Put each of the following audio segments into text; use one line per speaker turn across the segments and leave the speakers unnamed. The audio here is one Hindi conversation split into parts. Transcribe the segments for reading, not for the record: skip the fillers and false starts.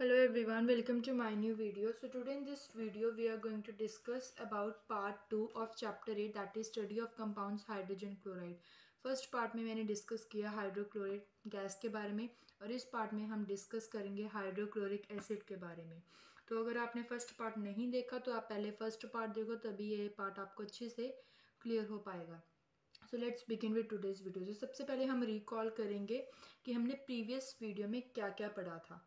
Hello everyone, welcome to my new video. So today in this video we are going to discuss about part 2 of chapter 8, that is study of compounds hydrogen chloride. First part में मैंने डिस्कस किया हाइड्रोक्लोरिक गैस के बारे में और इस पार्ट में हम डिस्कस करेंगे हाइड्रोक्लोरिक एसिड के बारे में। तो अगर आपने फर्स्ट पार्ट नहीं देखा तो आप पहले फर्स्ट पार्ट देखो, तभी ये पार्ट आपको अच्छे से क्लियर हो पाएगा। So let's begin with today's video. तो सबसे पहले हम रिकॉल करेंगे कि हमने प्रीवियस वीडियो में क्या क्या पढ़ा था।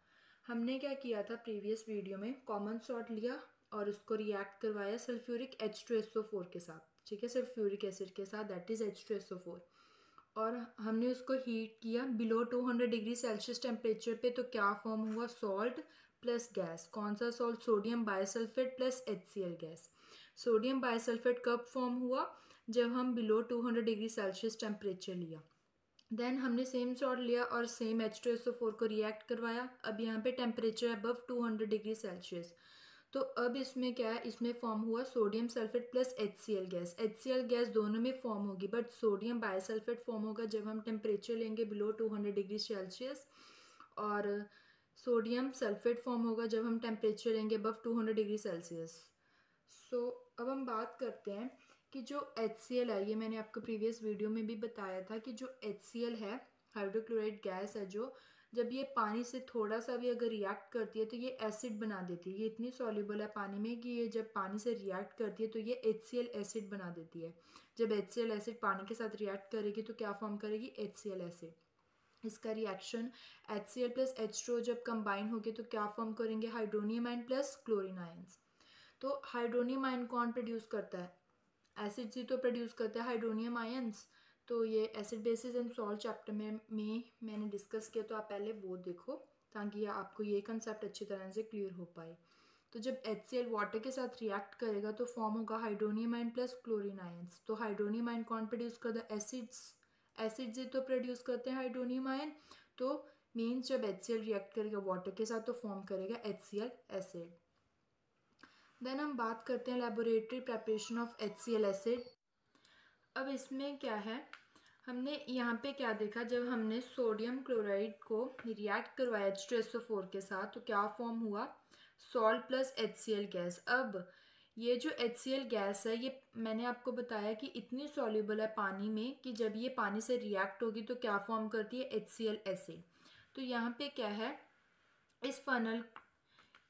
हमने क्या किया था प्रीवियस वीडियो में, कॉमन सॉल्ट लिया और उसको रिएक्ट करवाया सल्फ्यूरिक H2SO4 के साथ, ठीक है, सल्फ्यूरिक एसिड के साथ, दैट इज H2SO4। और हमने उसको हीट किया बिलो 200 डिग्री सेल्सियस टेम्परेचर पे। तो क्या फॉर्म हुआ, सॉल्ट प्लस गैस। कौन सा salt, sodium bisulphate plus HCl gas. Sodium bisulphate कब फॉर्म हुआ, जब हम बिलो 200 डिग्री सेल्सियस टेम्परेचर लिया। देन हमने सेम सॉल्ट लिया और सेम H2SO4 को रिएक्ट करवाया। अब यहाँ पे टेम्परेचर अबव 200 डिग्री सेल्सियस। तो अब इसमें क्या है, इसमें फॉर्म हुआ sodium sulphate plus HCl gas. HCl gas दोनों में फॉर्म होगी, बट सोडियम बाइसल्फेट फॉर्म होगा जब हम टेम्परेचर लेंगे बिलो 200 डिग्री सेल्सियस, और सोडियम सल्फेट फॉर्म होगा जब हम टेम्परेचर लेंगे अबव 200 डिग्री सेल्सियस। सो अब हम बात करते हैं कि जो HCl है, ये मैंने आपको प्रीवियस वीडियो में भी बताया था कि जो HCl है, हाइड्रोक्लोराइड गैस है, जो जब ये पानी से थोड़ा सा भी अगर रिएक्ट करती है तो ये एसिड बना देती है। ये इतनी सॉल्युबल है पानी में कि ये जब पानी से रिएक्ट करती है तो ये HCl एसिड बना देती है। जब HCl एसिड पानी के साथ रिएक्ट करेगी तो क्या फॉर्म करेगी, HCl एसिड। इसका रिएक्शन HCl प्लस H2O जब कंबाइन होगी तो क्या फॉर्म करेंगे, hydronium ion plus chlorine ions. तो हाइड्रोनियम आयन कौन प्रोड्यूस करता है, एसिड से तो प्रोड्यूस करते हैं हाइड्रोनियम आयंस। तो ये acid basis and salt chapter में मैंने डिस्कस किया, तो आप पहले वो देखो ताकि ये आपको ये कंसेप्ट अच्छी तरह से क्लियर हो पाए। तो जब HCl वाटर के साथ रिएक्ट करेगा तो फॉर्म होगा hydronium ion plus chlorine ions. तो हाइड्रोनियम आयन कौन प्रोड्यूस करता है, एसिड्स। एसिड से तो प्रोड्यूस करते हैं हाइड्रोनियम आयन। तो मीन्स जब HCl रिएक्ट करेगा वाटर के साथ तो फॉर्म करेगा HCl एसिड। देन हम बात करते हैं laboratory preparation of HCl acid. अब इसमें क्या है, हमने यहाँ पे क्या देखा, जब हमने सोडियम क्लोराइड को रिएक्ट करवाया H2SO4 के साथ तो क्या फॉर्म हुआ, सॉल्ट प्लस HCl गैस। अब ये जो HCl गैस है, ये मैंने आपको बताया कि इतनी सॉल्युबल है पानी में कि जब ये पानी से रिएक्ट होगी तो क्या फॉर्म करती है, HCl एसिड। तो यहाँ पे क्या है, इस फनल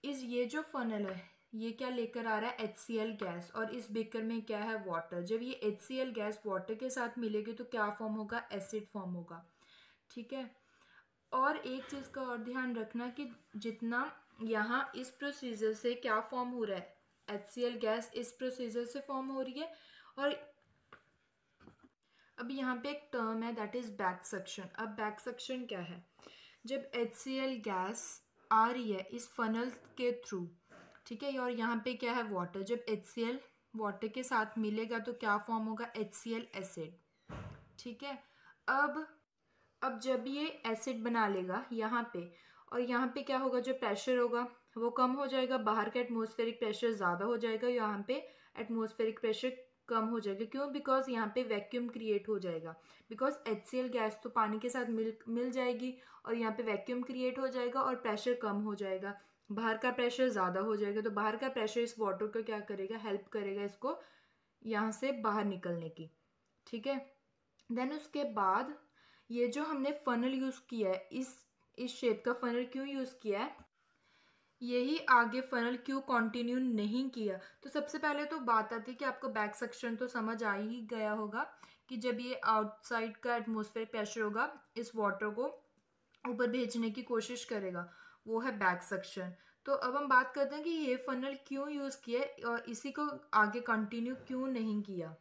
ये जो फनल है ये क्या लेकर आ रहा है, HCl गैस, और इस बेकर में क्या है, वाटर। जब ये HCl गैस वाटर के साथ मिलेगी तो क्या फॉर्म होगा, एसिड फॉर्म होगा, ठीक है। और एक चीज का और ध्यान रखना कि जितना यहाँ इस प्रोसीजर से क्या फॉर्म हो रहा है, HCl गैस इस प्रोसीजर से फॉर्म हो रही है। और अब यहाँ पे एक टर्म है दैट इज बैक सक्शन। अब बैक सक्शन क्या है, जब HCl गैस आ रही है इस फनल के थ्रू, ठीक है, और यहाँ पे क्या है, वाटर। जब HCl वाटर के साथ मिलेगा तो क्या फॉर्म होगा, HCl एसिड, ठीक है। अब जब ये एसिड बना लेगा यहाँ पे, और यहाँ पे क्या होगा, जो प्रेशर होगा वो कम हो जाएगा, बाहर का एटमॉस्फेरिक प्रेशर ज़्यादा हो जाएगा, यहाँ पे एटमॉस्फेरिक प्रेशर कम हो जाएगा। क्यों, बिकॉज यहाँ पे वैक्यूम क्रिएट हो जाएगा। बिकॉज HCl गैस तो पानी के साथ मिल जाएगी और यहाँ पे वैक्यूम क्रिएट हो जाएगा और प्रेशर कम हो जाएगा, बाहर का प्रेशर ज़्यादा हो जाएगा। तो बाहर का प्रेशर इस वाटर को क्या करेगा, हेल्प करेगा इसको यहाँ से बाहर निकलने की, ठीक है। देन उसके बाद ये जो हमने फनल यूज़ किया है, इस शेप का फनल क्यों यूज़ किया है, यही आगे फनल क्यों कंटिन्यू नहीं किया। तो सबसे पहले तो बात आती है कि आपको बैक सेक्शन तो समझ आ ही गया होगा कि जब ये आउटसाइड का एटमॉस्फेरिक प्रेशर होगा इस वाटर को ऊपर भेजने की कोशिश करेगा, वो है बैक सेक्शन। तो अब हम बात करते हैं कि ये फनल क्यों यूज़ किया और इसी को आगे कंटिन्यू क्यों नहीं किया।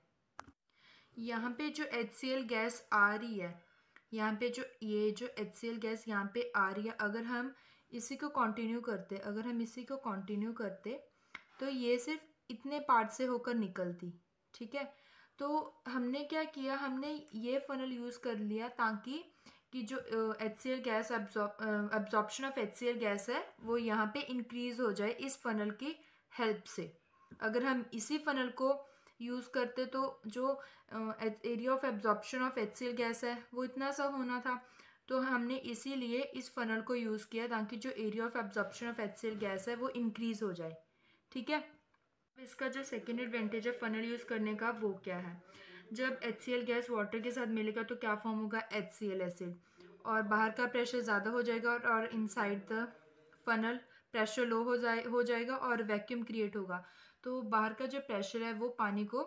यहाँ पे जो HCl गैस आ रही है, यहाँ पे जो HCl गैस यहाँ पे आ रही है, अगर हम इसी को कंटिन्यू करते तो ये सिर्फ इतने पार्ट से होकर निकलती, ठीक है। तो हमने क्या किया, हमने ये फनल यूज़ कर लिया ताकि कि जो HCl gas absorption of HCl gas है वो यहाँ पे इंक्रीज हो जाए इस फनल की हेल्प से। अगर हम इसी फनल को यूज़ करते तो जो area of absorption of HCl gas है वो इतना सा होना था, तो हमने इसीलिए इस फनल को यूज़ किया ताकि जो area of absorption of HCl gas है वो इंक्रीज़ हो जाए। ठीक है, इसका जो सेकेंड एडवांटेज है फनल यूज़ करने का वो क्या है, जब HCl गैस वाटर के साथ मिलेगा तो क्या फॉर्म होगा, HCl एसिड, और बाहर का प्रेशर ज़्यादा हो जाएगा और inside the funnel pressure low हो जाएगा और वैक्यूम क्रिएट होगा। तो बाहर का जो प्रेशर है वो पानी को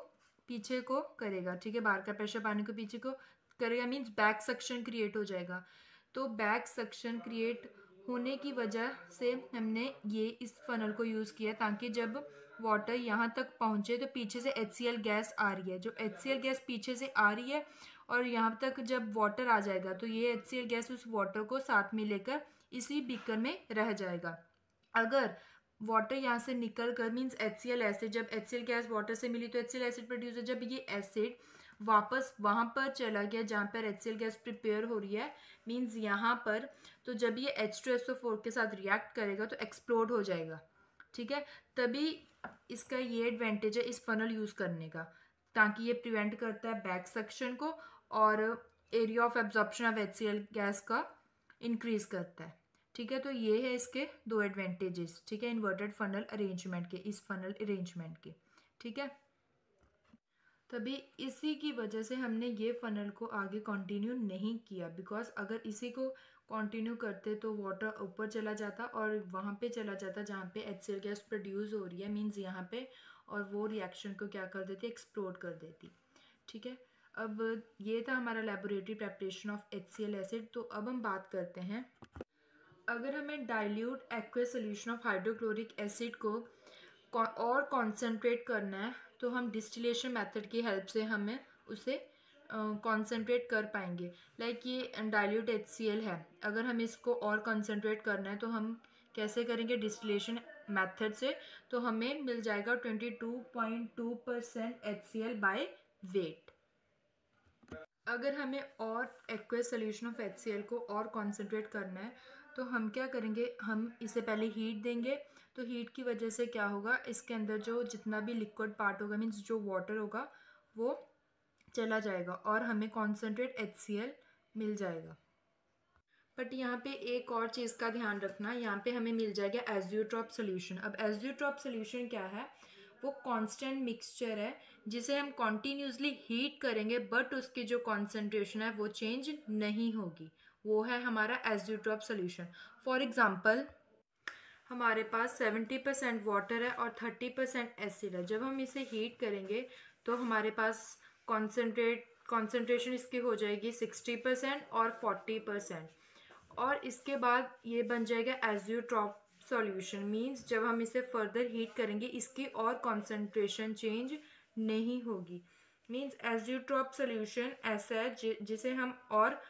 पीछे को करेगा। ठीक है, बाहर का प्रेशर पानी को पीछे को करेगा, मीन्स बैक सक्शन क्रिएट हो जाएगा। तो बैक सक्शन क्रिएट होने की वजह से हमने ये इस फनल को यूज़ किया ताकि जब वाटर यहाँ तक पहुँचे तो पीछे से HCl गैस आ रही है, जो HCl गैस पीछे से आ रही है और यहाँ तक जब वाटर आ जाएगा तो ये HCl गैस उस वाटर को साथ में लेकर इसी बीकर में रह जाएगा। अगर वाटर यहाँ से निकल कर मीन्स HCl एसिड, जब HCl गैस वाटर से मिली तो HCl एसिड प्रोड्यूस है, जब ये एसिड वापस वहाँ पर चला गया जहाँ पर HCl गैस प्रिपेयर हो रही है मीन्स यहाँ पर, तो जब ये H2SO4 के साथ रिएक्ट करेगा तो एक्सप्लोड हो जाएगा। ठीक है, तभी इसका ये एडवांटेज है इस फनल यूज़ करने का, ताकि ये प्रिवेंट करता है बैक सक्शन को और area of absorption of HCl gas का इंक्रीज करता है। ठीक है, तो ये है इसके दो एडवांटेजेस। ठीक है, इन्वर्टेड फनल अरेंजमेंट के, इस फनल अरेंजमेंट के। ठीक है, तभी इसी की वजह से हमने ये फनल को आगे कंटिन्यू नहीं किया, बिकॉज अगर इसी को कंटिन्यू करते तो वाटर ऊपर चला जाता और वहाँ पे चला जाता जहाँ पे HCl गैस प्रोड्यूस हो रही है मीन्स यहाँ पे, और वो रिएक्शन को क्या कर देती, एक्सप्लोड कर देती। ठीक है, अब ये था हमारा laboratory preparation of HCl acid. तो अब हम बात करते हैं, अगर हमें dilute aqueous solution of hydrochloric acid को और कॉन्सेंट्रेट करना है तो हम डिस्टिलेशन मेथड की हेल्प से हमें उसे कॉन्सेंट्रेट कर पाएंगे। लाइक ये डाइल्यूट HCl है, अगर हमें इसको और कॉन्सेंट्रेट करना है तो हम कैसे करेंगे, डिस्टिलेशन मेथड से। तो हमें मिल जाएगा 22.2% HCl बाय वेट। अगर हमें और एक्वस सोल्यूशन ऑफ HCl को और कॉन्सेंट्रेट करना है तो हम क्या करेंगे, हम इसे पहले हीट देंगे। तो हीट की वजह से क्या होगा, इसके अंदर जो जितना भी लिक्विड पार्ट होगा मीन्स जो वाटर होगा वो चला जाएगा और हमें कॉन्सेंट्रेट HCl मिल जाएगा। बट यहाँ पे एक और चीज़ का ध्यान रखना, यहाँ पे हमें मिल जाएगा एज़ोट्रोप सोल्यूशन। अब एज़ोट्रोप सोल्यूशन क्या है, वो कांस्टेंट मिक्सचर है जिसे हम कॉन्टीन्यूसली हीट करेंगे बट उसकी जो कॉन्सेंट्रेशन है वो चेंज नहीं होगी, वो है हमारा एज़ोट्रोप सोल्यूशन। फॉर एग्जांपल हमारे पास 70% वाटर है और 30% एसिड है। जब हम इसे हीट करेंगे तो हमारे पास कॉन्सेंट्रेशन इसकी हो जाएगी 60% और 40%, और इसके बाद ये बन जाएगा एज़ोट्रोप सॉल्यूशन। मींस जब हम इसे फर्दर हीट करेंगे इसकी और कॉन्सेंट्रेशन चेंज नहीं होगी। मींस एज़ोट्रोप सॉल्यूशन ऐसा है जिसे हम और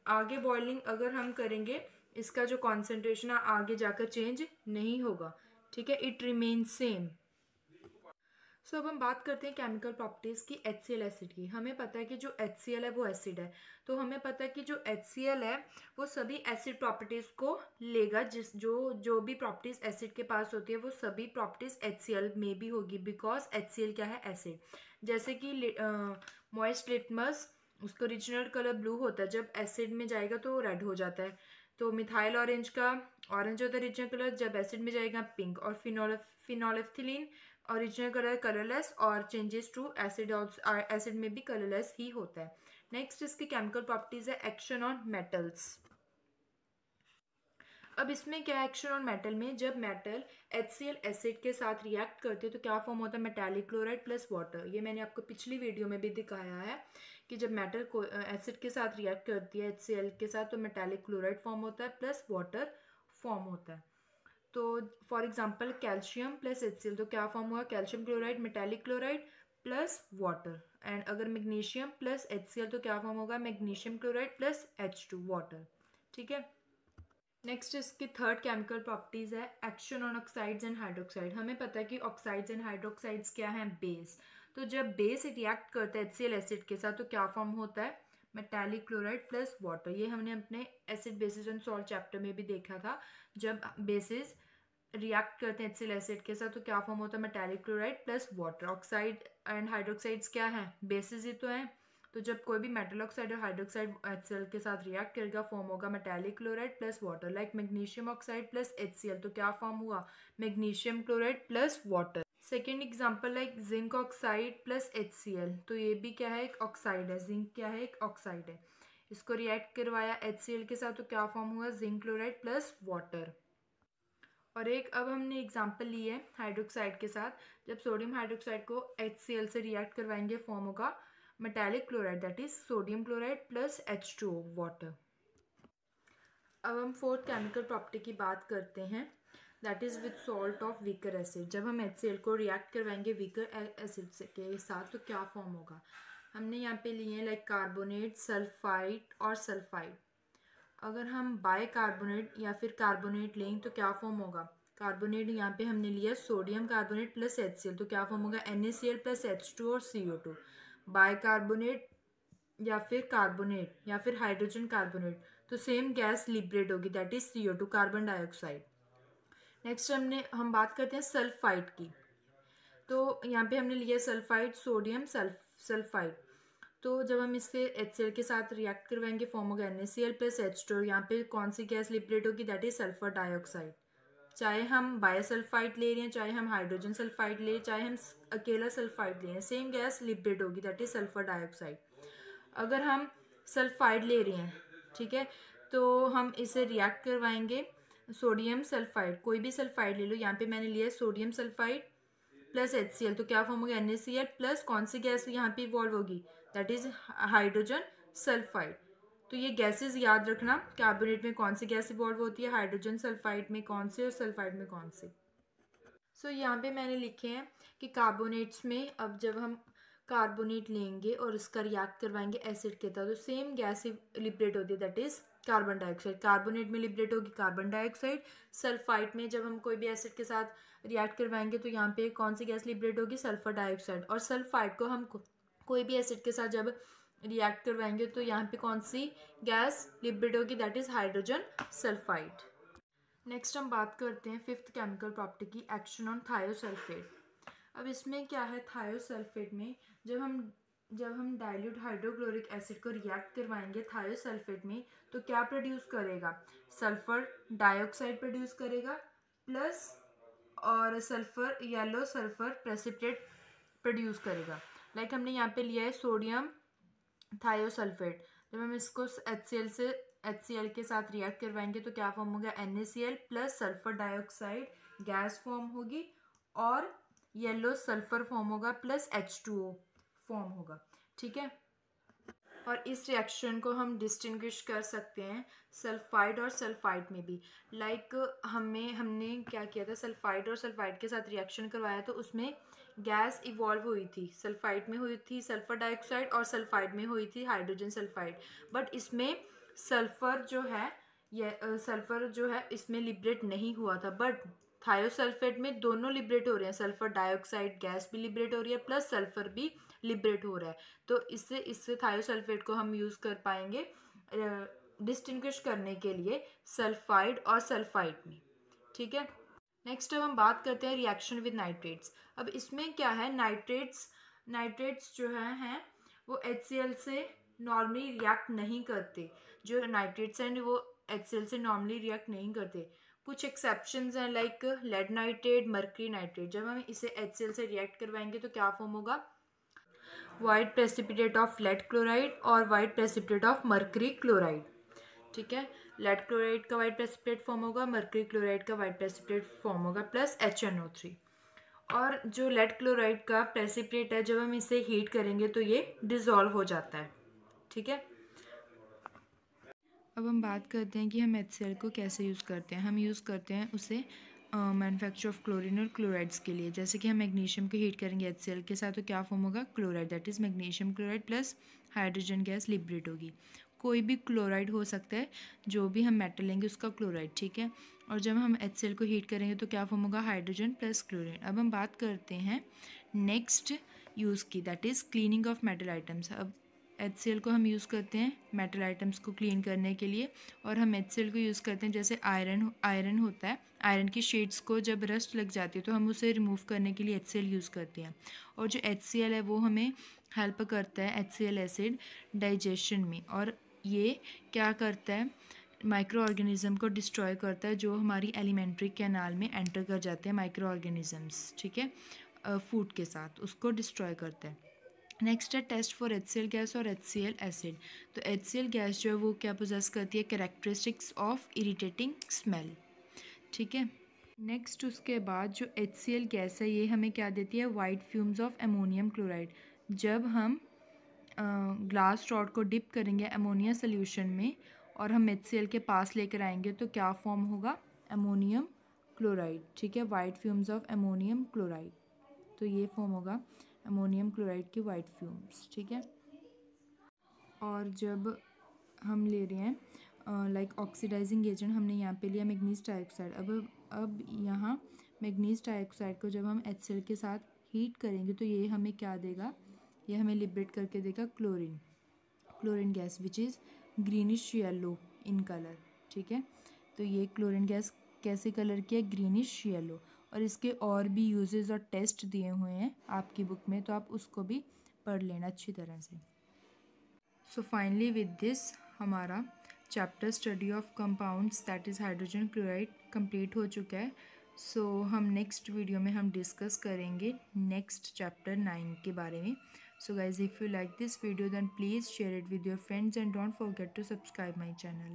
आगे बॉइलिंग अगर हम करेंगे इसका जो कॉन्सेंट्रेशन है आगे जाकर चेंज नहीं होगा। ठीक है, इट रिमेन सेम। सो अब हम बात करते हैं केमिकल प्रॉपर्टीज़ की HCl एसिड की। हमें पता है कि जो HCl है वो एसिड है, तो हमें पता है कि जो HCl है वो सभी एसिड प्रॉपर्टीज़ को लेगा, जो भी प्रॉपर्टीज़ एसिड के पास होती है वो सभी प्रॉपर्टीज़ HCl में भी होगी, बिकॉज HCl क्या है, एसिड। जैसे कि मॉइस्ट लिटमस, उसका ओरिजिनल कलर ब्लू होता है, जब एसिड में जाएगा तो रेड हो जाता है। तो मिथाइल ऑरेंज का ऑरेंज होता है ओरिजिनल कलर, जब एसिड में जाएगा पिंक। और फिनोलेफ्थिलीन ओरिजिनल कलर कलरलेस और चेंजेस टू एसिड में भी कलरलेस ही होता है। नेक्स्ट इसकी केमिकल प्रॉपर्टीज है एक्शन ऑन मेटल्स। अब इसमें क्या एक्शन ऑन मेटल में, जब मेटल HCl एसिड के साथ रिएक्ट करते हैं तो क्या फॉर्म होता है, मेटालिक क्लोराइड प्लस वाटर। ये मैंने आपको पिछली वीडियो में भी दिखाया है कि जब मेटल को एसिड के साथ रिएक्ट करती है HCl के साथ तो मेटालिक क्लोराइड फॉर्म होता है प्लस वाटर फॉर्म होता है। तो for example calcium plus HCl, तो क्या फॉर्म हुआ, calcium chloride metallic chloride plus water. And अगर मैग्नीशियम प्लस HCl तो क्या फॉर्म होगा, magnesium chloride plus H2 water. ठीक है, नेक्स्ट इसकी थर्ड केमिकल प्रॉपर्टीज है action on oxides and hydroxide. हमें पता है कि ऑक्साइड्स एंड हाइड्रोक्साइड्स क्या हैं, बेस। तो जब बेस रिएक्ट करता है HCl एसिड के साथ तो क्या फॉर्म होता है, मेटालिक क्लोराइड प्लस वाटर। ये हमने अपने acid basis and salt chapter में भी देखा था, जब बेसिस रिएक्ट करते हैं HCl एसिड के साथ तो क्या फॉर्म होता है, metallic chloride plus water. Oxide and hydroxides क्या है, बेसिस ही तो हैं, तो जब कोई भी मेटल ऑक्साइड और हाइड्रोक्साइड HCl के साथ रिएक्ट करेगा फॉर्म होगा metallic chloride plus water. Like magnesium oxide plus HCl, तो क्या फॉर्म हुआ, magnesium chloride plus water. Second example like zinc oxide plus HCl, तो ये भी क्या है, एक ऑक्साइड है, जिंक क्या है, एक ऑक्साइड है। इसको रिएक्ट करवाया HCl के साथ तो क्या फॉर्म हुआ, जिंक क्लोराइड प्लस वाटर। और एक अब हमने एग्जांपल ली है हाइड्रोक्साइड के साथ, जब सोडियम हाइड्रोक्साइड को HCl से रिएक्ट करवाएंगे फॉर्म होगा metallic chloride, that is sodium chloride plus H2O water. अब हम फोर्थ केमिकल प्रॉपर्टी की बात करते हैं, that is with salt of weaker acid. जब हम HCl को रिएक्ट करवाएंगे वीकर एसिड के साथ तो क्या फॉर्म होगा, हमने यहाँ पे लिए हैं लाइक कार्बोनेट, सल्फाइड और सल्फाइड। अगर हम बाइकार्बोनेट या फिर कार्बोनेट लें तो क्या फॉर्म होगा, कार्बोनेट यहाँ पे हमने लिया सोडियम कार्बोनेट प्लस HCl, तो क्या फॉर्म होगा NaCl प्लस H2 और CO2। बाइकार्बोनेट या फिर कार्बोनेट या फिर हाइड्रोजन कार्बोनेट, तो सेम गैस लिबरेट होगी, that is CO2 carbon dioxide. Next हम बात करते हैं सल्फाइड की, तो यहाँ पे हमने लिया सल्फाइड सोडियम सल्फाइड, तो जब हम इससे HCl के साथ रिएक्ट करवाएंगे फॉर्म होगा NaCl प्लस H2। यहाँ पे कौन सी गैस लिबरेट होगी, दैट इज सल्फर डाइऑक्साइड। चाहे हम बायोसल्फाइड ले रहे हैं, चाहे हम हाइड्रोजन सल्फाइड ले, चाहे हम अकेला सल्फाइड ले रहे हैं, सेम गैस लिबरेट होगी, दैट इज सल्फर डाइऑक्साइड। अगर हम सल्फाइड ले रहे हैं, ठीक है, तो हम इसे रिएक्ट करवाएंगे सोडियम सल्फाइड, कोई भी सल्फाइड ले लो, यहाँ पे मैंने लिया सोडियम सल्फाइड प्लस HCl, तो क्या फॉर्म होगा NaCl प्लस कौन सी गैस यहाँ पे इवॉल्व होगी, दैट इज हाइड्रोजन सल्फाइड। तो ये गैसेस याद रखना, कार्बोनेट में कौन सी गैस इवॉल्व होती है, हाइड्रोजन सल्फाइड में कौन से और सल्फाइड में कौन से। सो यहाँ पे मैंने लिखे हैं कि कार्बोनेट्स में अब जब हम कार्बोनेट लेंगे और इसका रिएक्ट करवाएंगे एसिड के साथ तो सेम गैस लिबरेट होती है, that is carbon dioxide. Carbonate में लिबरेट होगी कार्बन डाइऑक्साइड। सल्फाइड में जब हम कोई भी एसिड के साथ रिएक्ट करवाएंगे तो यहाँ पे कौन सी गैस लिबरेट होगी, सल्फर डाइऑक्साइड। और सल्फाइड को हम कोई भी एसिड के साथ जब रिएक्ट करवाएंगे तो यहाँ पे कौन सी गैस लिबरेट होगी, that is hydrogen sulphide. Next हम बात करते हैं फिफ्थ केमिकल प्रॉपर्टी की, एक्शन ऑन थायोसल्फेट। अब इसमें क्या है, थायोसल्फेट में जब हम डाइल्यूट हाइड्रोक्लोरिक एसिड को रिएक्ट करवाएंगे थायोसल्फेट में तो क्या प्रोड्यूस करेगा, सल्फर डाइऑक्साइड प्रोड्यूस करेगा प्लस और sulphur yellow sulphur precipitate produce करेगा। लाइक हमने यहाँ पे लिया है सोडियम थायोसल्फेट, जब हम इसको HCl के साथ रिएक्ट करवाएंगे तो क्या फॉर्म होगा, NaCl plus sulphur dioxide gas form होगी और येलो सल्फर फॉर्म होगा प्लस H2O फॉर्म होगा, ठीक है। और इस रिएक्शन को हम डिस्टिंग्विश कर सकते हैं सल्फाइड और सल्फाइड में भी। लाइक हमने क्या किया था, सल्फाइड और सल्फाइड के साथ रिएक्शन करवाया तो उसमें गैस इवॉल्व हुई थी, सल्फाइड में हुई थी सल्फर डाइऑक्साइड और सल्फाइड में हुई थी हाइड्रोजन सल्फाइड। बट इसमें सल्फर जो है इसमें लिबरेट नहीं हुआ था, बट थायोसल्फेट में दोनों लिबरेट हो रहे हैं, सल्फर डाइऑक्साइड गैस भी लिबरेट हो रही है प्लस सल्फर भी लिबरेट हो रहा है। तो इससे थायोसल्फेट को हम यूज़ कर पाएंगे डिस्टिंग्विश करने के लिए सल्फाइड और सल्फाइड में, ठीक है। नेक्स्ट अब हम बात करते हैं रिएक्शन विद नाइट्रेट्स। अब इसमें क्या है, नाइट्रेट्स जो हैं वो HCl से नॉर्मली रिएक्ट नहीं करते, जो नाइट्रेट्स हैं वो HCl से नॉर्मली रिएक्ट नहीं करते। कुछ एक्सेप्शंस हैं like lead nitrate, mercury nitrate. जब हम इसे HCl से रिएक्ट करवाएंगे तो क्या फॉर्म होगा, white precipitate of lead chloride और white precipitate of mercury chloride, ठीक है। लेड क्लोराइड का वाइट प्रेसिपिटेट फॉर्म होगा, मर्करी क्लोराइड का वाइट प्रेसिपिटेट फॉर्म होगा प्लस HNO3। और जो लेड क्लोराइड का प्रेसिपिटेट है जब हम इसे हीट करेंगे तो ये डिसॉल्व हो जाता है, ठीक है। अब हम बात करते हैं कि हम HCl को कैसे यूज़ करते हैं। हम यूज़ करते हैं उसे मैन्युफैक्चर ऑफ क्लोरीन और क्लोराइड्स के लिए। जैसे कि हम मैग्नीशियम को हीट करेंगे HCl के साथ तो क्या फॉर्म होगा, chloride, that is magnesium chloride plus hydrogen gas liberate होगी। कोई भी क्लोराइड हो सकता है, जो भी हम मेटल लेंगे उसका क्लोराइड, ठीक है। और जब हम HCl को हीट करेंगे तो क्या फॉर्म होगा, हाइड्रोजन प्लस क्लोरीन। अब हम बात करते हैं नेक्स्ट यूज़ की, that is cleaning of metal items. अब HCl को हम यूज़ करते हैं मेटल आइटम्स को क्लीन करने के लिए, और हम HCl को यूज़ करते हैं जैसे आयरन होता है, आयरन की शीट्स को जब रस्ट लग जाती है तो हम उसे रिमूव करने के लिए HCl यूज़ करते हैं। और जो HCl है वो हमें हेल्प करता है HCl एसिड डाइजेशन में, और ये क्या करता है, माइक्रो ऑर्गेनिज़म को डिस्ट्रॉय करता है जो हमारी एलिमेंट्री कैनाल में एंटर कर जाते हैं माइक्रो ऑर्गेनिज़म्स, ठीक है, फूड के साथ उसको डिस्ट्रॉय करता है। नेक्स्ट है टेस्ट फॉर HCl गैस और HCl एसिड। तो HCl गैस जो है वो क्या पोजेस करती है, कैरेक्टरिस्टिक्स ऑफ इरिटेटिंग स्मेल, ठीक है। नेक्स्ट उसके बाद जो HCl गैस है ये हमें क्या देती है, white fumes of ammonium chloride. जब हम ग्लास रॉड को डिप करेंगे अमोनिया सोल्यूशन में और हम HCl के पास लेकर आएंगे तो क्या फॉर्म होगा, अमोनियम क्लोराइड, ठीक है, white fumes of ammonium chloride. तो ये फॉर्म होगा अमोनियम क्लोराइड की वाइट फ्यूम्स, ठीक है। और जब हम ले रहे हैं लाइक ऑक्सीडाइजिंग एजेंट, हमने यहाँ पे लिया मैग्नीज डाइऑक्साइड। अब यहाँ मैग्नीज डाइऑक्साइड को जब हम HCl के साथ हीट करेंगे तो ये हमें क्या देगा, ये हमें लिबरेट करके देगा chlorine gas which is greenish yellow in colour, ठीक है। तो ये क्लोरीन गैस कैसे कलर की है, ग्रीनिश येलो। और इसके और भी यूजेस और टेस्ट दिए हुए हैं आपकी बुक में, तो आप उसको भी पढ़ लेना अच्छी तरह से। सो फाइनली विद दिस हमारा chapter study of compounds that is hydrogen chloride complete हो चुका है। सो हम नेक्स्ट वीडियो में हम डिस्कस करेंगे नेक्स्ट चैप्टर 9 के बारे में। So guys, if you like this video then please share it with your friends and don't forget to subscribe my channel.